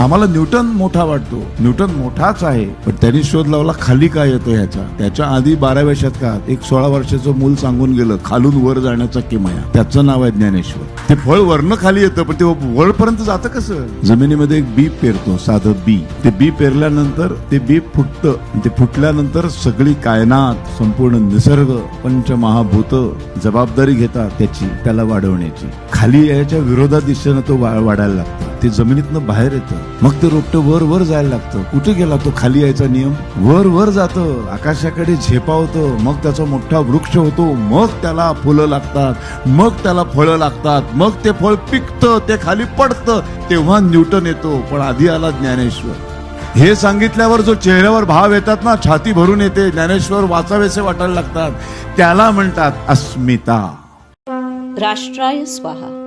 आम्हाला न्यूटन मोठा वाटतो, न्यूटन मोठाच आहे, पण त्यांनी शोध लावला खाली काय येतं ह्याचा. त्याच्या आधी 12व्या शतकात एक 16 वर्षाचं मूल सांगून गेलं खालून वर जाण्याचा किमया, त्याचं नाव आहे ज्ञानेश्वर. ते फळ वरनं खाली येतं, पण ते वरपर्यंत जातं कसं. जमिनीमध्ये एक बी पेरतो, साधं बी. ते बी पेरल्यानंतर ते बी फुटतं. ते फुटल्यानंतर सगळी कायनात, संपूर्ण निसर्ग, पंचमहाभूत जबाबदारी घेतात त्याची, त्याला वाढवण्याची. खाली याच्या विरोधात दिशेनं तो वाढायला लागतो. ते जमिनीतनं बाहेर येतं, मग ते रोपटं वर वर जायला लागतं. कुठे गेला तो खाली यायचा नियम. वर वर जातं, आकाशाकडे झेपावतं, मग त्याचा मोठा वृक्ष होतो, मग त्याला फुलं लागतात, मग त्याला फळं लागतात, मग ते फळ पिकतं, ते खाली पडतं, तेव्हा न्यूटन येतो. पण आधी आला ज्ञानेश्वर. हे सांगितल्यावर जो चेहऱ्यावर भाव येतात ना, छाती भरून येते, ज्ञानेश्वर वाचावेसे वाटायला लागतात, त्याला म्हणतात अस्मिता. राष्ट्राय स्वाहा.